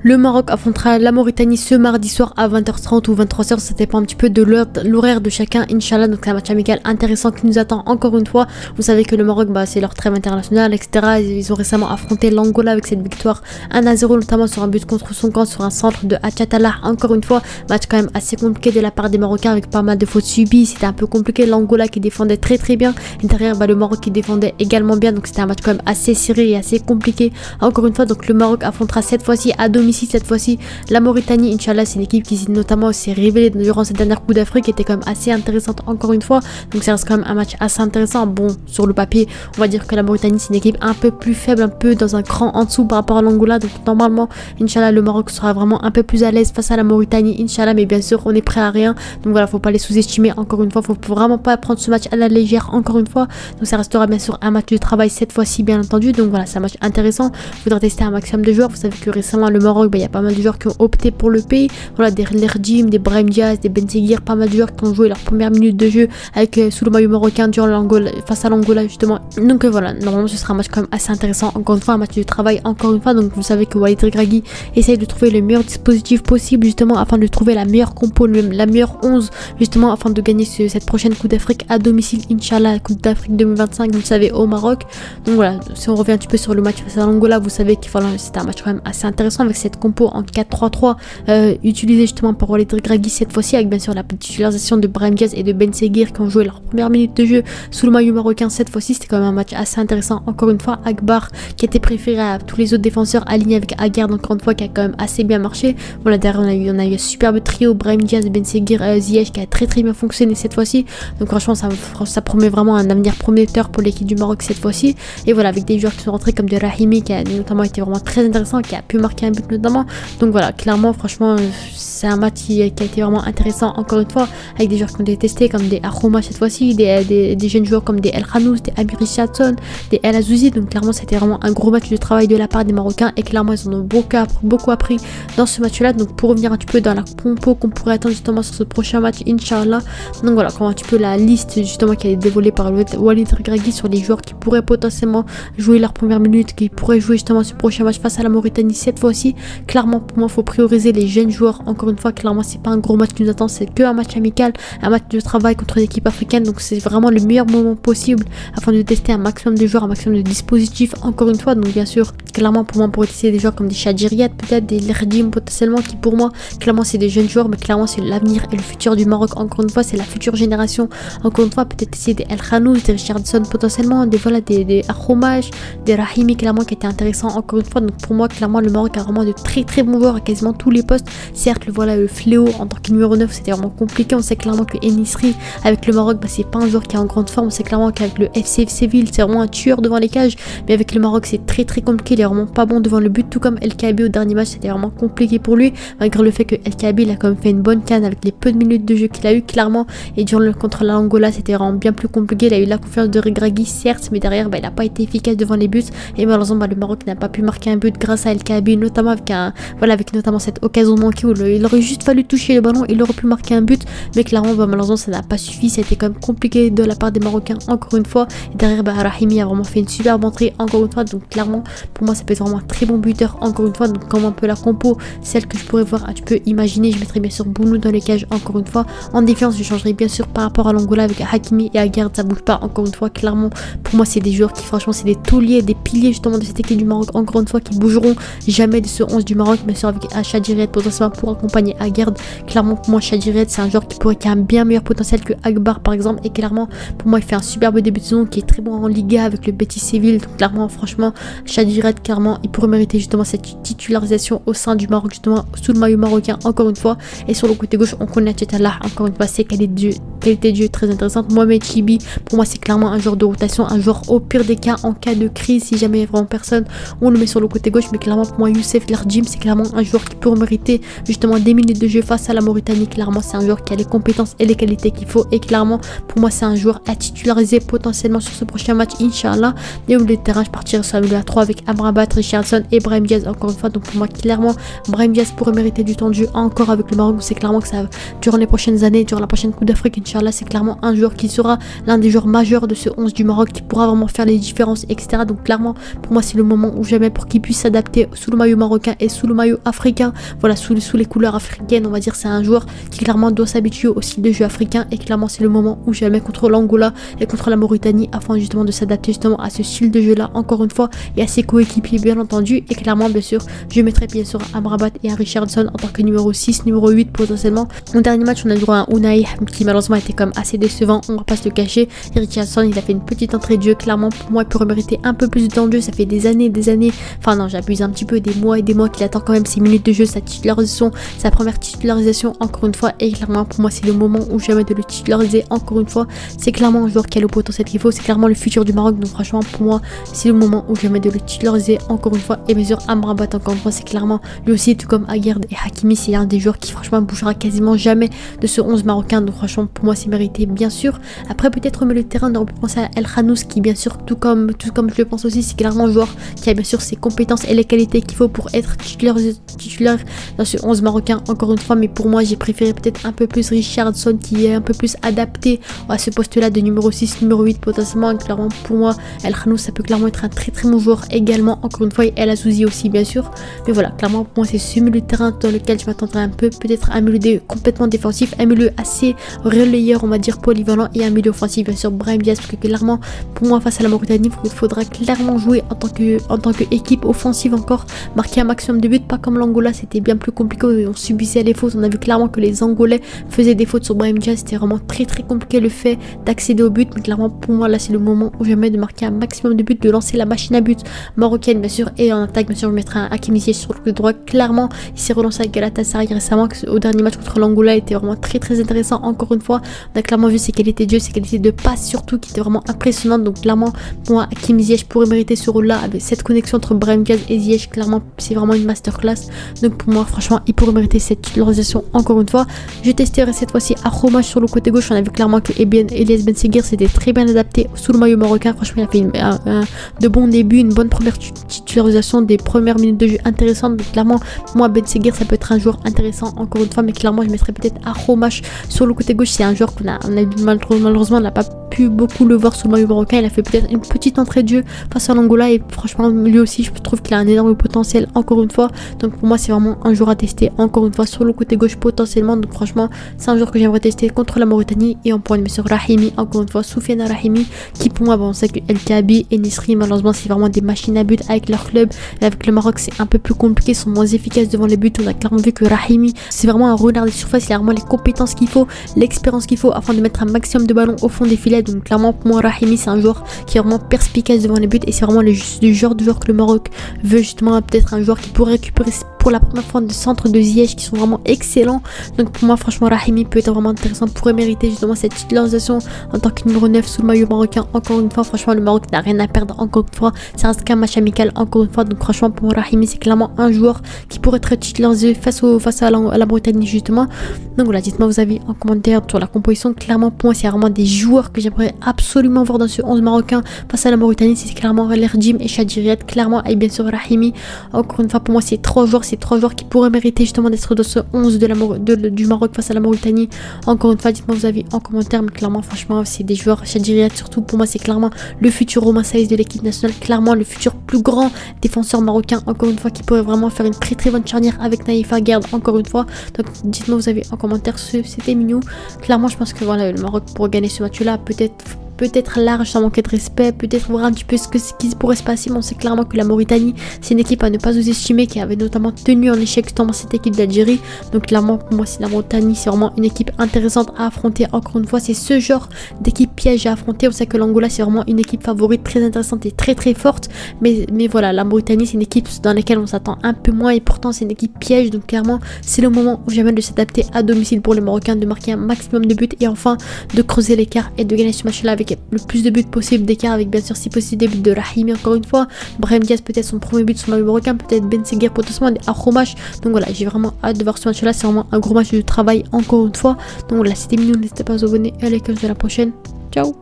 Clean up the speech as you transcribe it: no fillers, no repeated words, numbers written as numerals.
Le Maroc affrontera la Mauritanie ce mardi soir à 20h30 ou 23h, ça dépend un petit peu de l'horaire de chacun, Inch'Allah. Donc c'est un match amical intéressant qui nous attend encore une fois. Vous savez que le Maroc, c'est leur trêve internationale, etc. Ils ont récemment affronté l'Angola avec cette victoire 1-0, notamment sur un but contre son camp, sur un centre de Hachatala. Encore une fois, match quand même assez compliqué de la part des Marocains avec pas mal de fautes subies. C'était un peu compliqué, l'Angola qui défendait très bien. Et derrière, le Maroc qui défendait également bien. Donc c'était un match quand même assez serré et assez compliqué. Encore une fois, donc le Maroc affrontera cette fois-ci à domicile. Cette fois-ci la Mauritanie, Inch'Allah. C'est une équipe qui notamment s'est révélée durant cette dernière Coupe d'Afrique, qui était quand même assez intéressante encore une fois. Donc ça reste quand même un match assez intéressant. Bon, sur le papier on va dire que la Mauritanie c'est une équipe un peu plus faible, un peu dans un cran en dessous par rapport à l'Angola. Donc normalement Inch'Allah le Maroc sera vraiment un peu plus à l'aise face à la Mauritanie, Inch'Allah. Mais bien sûr on est prêt à rien, donc voilà, faut pas les sous-estimer. Encore une fois, faut vraiment pas prendre ce match à la légère, encore une fois. Donc ça restera bien sûr un match de travail cette fois-ci, bien entendu. Donc voilà, c'est un match intéressant, il faudra tester un maximum de joueurs. Vous savez que récemment le Maroc, il y a pas mal de joueurs qui ont opté pour le pays. Voilà, des Lerjim, des Brahim Diaz, des Ben Seguir, pas mal de joueurs qui ont joué leur première minute de jeu avec sous le maillot marocain durant l'Angola, face à l'Angola justement. Donc voilà, normalement ce sera un match quand même assez intéressant. Encore une fois, un match de travail, encore une fois. Donc vous savez que Walid Regragui essaye de trouver le meilleur dispositif possible justement afin de trouver la meilleure compo, la meilleure 11 justement afin de gagner cette prochaine Coupe d'Afrique à domicile, Inch'Allah, Coupe d'Afrique 2025, vous le savez, au Maroc. Donc voilà, si on revient un petit peu sur le match face à l'Angola, vous savez que voilà, c'était un match quand même assez intéressant avec cette compo en 4-3-3 utilisée justement par Walid Regragui cette fois-ci, avec bien sûr la titularisation de Brahim Diaz et de Ben Seguir qui ont joué leur première minute de jeu sous le maillot marocain cette fois-ci. C'était quand même un match assez intéressant. Encore une fois, Akbar qui était préféré à tous les autres défenseurs, aligné avec Aguerd, encore une fois, qui a quand même assez bien marché. Voilà, derrière on a eu un superbe trio, Brahim Diaz, Ben Seguir, Ziyech, qui a très bien fonctionné cette fois-ci. Donc franchement ça promet vraiment un avenir prometteur pour l'équipe du Maroc cette fois-ci. Et voilà, avec des joueurs qui sont rentrés comme de Rahimi qui a notamment été vraiment très intéressant, qui a pu marquer un but notamment. Donc voilà, clairement franchement c'est un match qui a été vraiment intéressant encore une fois, avec des joueurs qui ont été testés comme des Arouma cette fois-ci, des jeunes joueurs comme des El Khanous, des Amir Richardson, des El Azouzi. Donc clairement c'était vraiment un gros match de travail de la part des Marocains, et clairement ils en ont beaucoup appris dans ce match là. Donc pour revenir un petit peu dans la compo qu'on pourrait attendre justement sur ce prochain match, Inch'Allah. Donc voilà, comment un petit peu la liste justement qui a été dévoilée par Walid Regragui sur les joueurs qui pourraient potentiellement jouer leur première minute, qui pourraient jouer justement ce prochain match face à la Mauritanie cette fois-ci. Clairement pour moi il faut prioriser les jeunes joueurs. Encore une fois, clairement c'est pas un gros match qui nous attend, c'est que un match amical, un match de travail contre une équipe africaine. Donc c'est vraiment le meilleur moment possible afin de tester un maximum de joueurs, un maximum de dispositifs, encore une fois. Donc bien sûr, clairement pour moi on pourrait tester des joueurs comme des Chadjiriat, peut-être des Lerjim potentiellement, qui pour moi clairement c'est des jeunes joueurs, mais clairement c'est l'avenir et le futur du Maroc. Encore une fois, c'est la future génération. Encore une fois, peut-être essayer des El Khanous, des Richardson potentiellement, des Aroumaj, des Rahimi clairement qui étaient intéressants encore une fois. Donc pour moi clairement le Maroc a vraiment de très bons joueurs à quasiment tous les postes. Certes le fléau en tant que numéro 9 c'était vraiment compliqué. On sait clairement que Enisri avec le Maroc c'est pas un joueur qui est en grande forme. On sait clairement qu'avec le FC Séville c'est vraiment un tueur devant les cages, mais avec le Maroc c'est très compliqué. Il est vraiment pas bon devant le but, tout comme El Kaabi au dernier match, c'était vraiment compliqué pour lui, malgré le fait que El Kaabi il a quand même fait une bonne canne avec les peu de minutes de jeu qu'il a eu clairement. Et durant le contre l'Angola c'était vraiment bien plus compliqué. Il a eu la confiance de Regragui certes, mais derrière il a pas été efficace devant les buts, et malheureusement le Maroc n'a pas pu marquer un but grâce à El Kaabi, notamment avec notamment cette occasion manquée où il aurait juste fallu toucher le ballon, il aurait pu marquer un but, mais clairement malheureusement ça n'a pas suffi. Ça a été quand même compliqué de la part des Marocains encore une fois. Et derrière Rahimi a vraiment fait une superbe entrée encore une fois. Donc clairement pour moi ça peut être vraiment un très bon buteur encore une fois. Donc comme un peu la compo, celle que je pourrais voir, tu peux imaginer, je mettrais bien sûr Bounou dans les cages encore une fois. En défense je changerais bien sûr par rapport à l'Angola avec Hakimi et Aguerd, ça bouge pas encore une fois. Clairement pour moi c'est des joueurs qui franchement c'est des tauliers, des piliers justement de cette équipe du Maroc, encore une fois, qui bougeront jamais de ce 11 du Maroc, bien sûr avec Chadjiriat potentiellement pour accompagner Aguerd. Clairement pour moi Chadjiriat c'est un joueur qui a un bien meilleur potentiel que Akbar par exemple, et clairement pour moi il fait un superbe début de saison, qui est très bon en Liga avec le Betis Séville. Donc clairement franchement Chadjiriat clairement il pourrait mériter justement cette titularisation au sein du Maroc justement sous le maillot marocain encore une fois. Et sur le côté gauche on connaît Tchetala, encore une fois ses qualité de jeu très intéressante. Mohamed Chibi pour moi c'est clairement un joueur de rotation, un joueur au pire des cas en cas de crise, si jamais il y a vraiment personne on le met sur le côté gauche. Mais clairement pour moi Youssef Lerjim c'est clairement un joueur qui peut mériter justement des minutes de jeu face à la Mauritanie. Clairement c'est un joueur qui a les compétences et les qualités qu'il faut, et clairement pour moi c'est un joueur à titulariser potentiellement sur ce prochain match Inch'Allah. Et au milieu de terrain je partirai sur la milieu à 3 avec Amrabat, Richardson et Brahim Diaz encore une fois. Donc pour moi clairement Brahim Diaz pourrait mériter du temps de jeu encore avec le Maroc. C'est clairement que ça durant les prochaines années, durant la prochaine Coupe d'Afrique Inch'Allah, Inch'Allah, c'est clairement un joueur qui sera l'un des joueurs majeurs de ce 11 du Maroc, qui pourra vraiment faire les différences, etc. Donc clairement, pour moi, c'est le moment ou jamais pour qu'il puisse s'adapter sous le maillot marocain et sous le maillot africain. Voilà, sous les couleurs africaines, on va dire, c'est un joueur qui clairement doit s'habituer au style de jeu africain, et clairement, c'est le moment ou jamais contre l'Angola et contre la Mauritanie, afin justement de s'adapter justement à ce style de jeu là, encore une fois, et à ses coéquipiers, bien entendu. Et clairement, bien sûr, je mettrai bien sûr Amrabat et un Richardson en tant que numéro 6, numéro 8 potentiellement. Au dernier match, on a eu droit à un Unai qui malheureusement était comme assez décevant, on va pas se le cacher. Et Richardson, il a fait une petite entrée de jeu, clairement pour moi il peut mériter un peu plus de temps de jeu. Ça fait des années, enfin non, j'abuse un petit peu, des mois et des mois qu'il attend quand même ses minutes de jeu, sa titularisation, sa première titularisation encore une fois. Et clairement pour moi c'est le moment où jamais de le titulariser encore une fois. C'est clairement un joueur qui a le potentiel qu'il faut, c'est clairement le futur du Maroc. Donc franchement pour moi c'est le moment où jamais de le titulariser encore une fois. Et bien sûr Amrabat encore une fois, c'est clairement lui aussi, tout comme Aguerd et Hakimi, c'est un des joueurs qui franchement bougera quasiment jamais de ce 11 marocain. Donc franchement pour moi c'est mérité bien sûr. Après peut-être au milieu de terrain on peut penser à El Khanous, qui bien sûr tout comme je le pense aussi, c'est clairement un joueur qui a bien sûr ses compétences et les qualités qu'il faut pour être titulaire dans ce 11 marocain encore une fois. Mais pour moi j'ai préféré peut-être un peu plus Richardson, qui est un peu plus adapté à ce poste là de numéro 6, numéro 8 potentiellement. Et clairement pour moi El Khanous ça peut clairement être un très bon joueur également encore une fois, et El Azouzi aussi bien sûr. Mais voilà, clairement pour moi c'est ce milieu de terrain dans lequel je m'attendrais un peu, peut-être un milieu complètement défensif, un milieu assez relayeur on va dire, polyvalent, et un milieu offensif bien sûr Brahim Diaz, parce que clairement pour moi face à la Mauritanie il faudra clairement jouer en tant que équipe offensive, encore marquer un maximum de buts, pas comme l'Angola, c'était bien plus compliqué, on subissait les fautes, on a vu clairement que les Angolais faisaient des fautes sur Brahim Diaz, c'était vraiment très compliqué le fait d'accéder au but. Mais clairement pour moi là c'est le moment où jamais de marquer un maximum de buts, de lancer la machine à but marocaine bien sûr. Et en attaque bien sûr je mettrai un Hakimi Ziyech sur le côté droit, clairement il s'est relancé avec Galatasaray récemment, au dernier match contre l'Angola était vraiment très intéressant encore une fois. On a clairement vu ses qualités de jeu, ses qualités de passe surtout qui étaient vraiment impressionnantes. Donc clairement pour moi Hakimi Ziyech pourrait mériter ce rôle là, avec cette connexion entre Brahim Diaz et Ziyech, clairement c'est vraiment une masterclass. Donc pour moi franchement il pourrait mériter cette titularisation encore une fois. Je testerai cette fois-ci Arromage sur le côté gauche, on a vu clairement que Elias Benseghir s'était très bien adapté sous le maillot marocain, franchement il a fait de bons débuts, une bonne première titularisation, des premières minutes de jeu intéressantes. Donc clairement moi Benseghir ça peut être un joueur intéressant encore une fois, mais clairement je mettrais peut-être Arromage sur le côté gauche. C'est un joueur qu'on a malheureusement on n'a pas pu beaucoup le voir sous le maillot marocain, il a fait peut-être une petite entrée de jeu face à l'Angola, et franchement lui aussi je trouve qu'il a un énorme potentiel encore une fois. Donc pour moi c'est vraiment un joueur à tester encore une fois sur le côté gauche potentiellement. Donc franchement c'est un joueur que j'aimerais tester contre la Mauritanie. Et on pourrait mettre sur Rahimi encore une fois, Soufiane Rahimi, qui pour moi bon, on sait que El Kaabi et Nisri malheureusement c'est vraiment des machines à but avec leur club, et avec le Maroc c'est un peu plus compliqué, ils sont moins efficaces devant les buts. On a clairement vu que Rahimi c'est vraiment un renard des surfaces, il a vraiment les compétences qu'il faut, l'expérience qu'il faut afin de mettre un maximum de ballons au fond des filets. Donc clairement pour moi Rahimi c'est un joueur qui est vraiment perspicace devant les buts, et c'est vraiment le genre de joueur que le Maroc veut justement, peut-être un joueur qui pourrait récupérer pour la première fois de centres de Ziyech qui sont vraiment excellents. Donc pour moi franchement Rahimi peut être vraiment intéressant, pourrait mériter justement cette titularisation en tant que numéro 9 sous le maillot marocain. Encore une fois franchement le Maroc n'a rien à perdre, encore une fois ça reste qu'un match amical encore une fois. Donc franchement pour moi Rahimi c'est clairement un joueur qui pourrait être titularisé face à la Mauritanie justement. Donc voilà, dites-moi vos avis en commentaire sur la composition. Clairement pour moi c'est vraiment des joueurs que j'aimerais absolument voir dans ce 11 marocain face à la Mauritanie, c'est clairement Lerjim et Chadji clairement, et bien sûr Rahimi. Encore une fois pour moi c'est trois joueurs qui pourraient mériter justement d'être dans ce 11 du Maroc face à la Mauritanie. Encore une fois dites-moi vos avis en commentaire, mais clairement franchement c'est des joueurs, Chadji surtout pour moi c'est clairement le futur Romain Saïs de l'équipe nationale, clairement le futur plus grand défenseur marocain encore une fois, qui pourrait vraiment faire une très bonne charnière avec Naïf Aguerd encore une fois. Donc dites-moi vos avis en commentaire, c'était mignon. Clairement je pense que voilà le Maroc pourrait gagner ce match là, peut-être large sans manquer de respect, peut-être voir un petit peu ce qui pourrait se passer. Mais on sait clairement que la Mauritanie c'est une équipe à ne pas sous-estimer, qui avait notamment tenu en échec justement cette équipe d'Algérie. Donc clairement pour moi c'est la Mauritanie, c'est vraiment une équipe intéressante à affronter. Encore une fois c'est ce genre d'équipe piège à affronter. On sait que l'Angola c'est vraiment une équipe favorite, très intéressante et très forte, mais voilà la Mauritanie c'est une équipe dans laquelle on s'attend un peu moins, et pourtant c'est une équipe piège. Donc clairement c'est le moment où jamais de s'adapter à domicile pour les Marocains, de marquer un maximum de buts et enfin de creuser l'écart et de gagner ce match là avec le plus de buts possible d'écart, avec bien sûr si possible des buts de Rahimi encore une fois, Brahim Diaz peut-être son premier but sur le marocain, peut-être Benseghir potentiellement, des Arromage. Donc voilà j'ai vraiment hâte de voir ce match là, c'est vraiment un gros match de travail encore une fois. Donc voilà c'était mignon, n'hésitez pas à vous abonner et à la prochaine, ciao.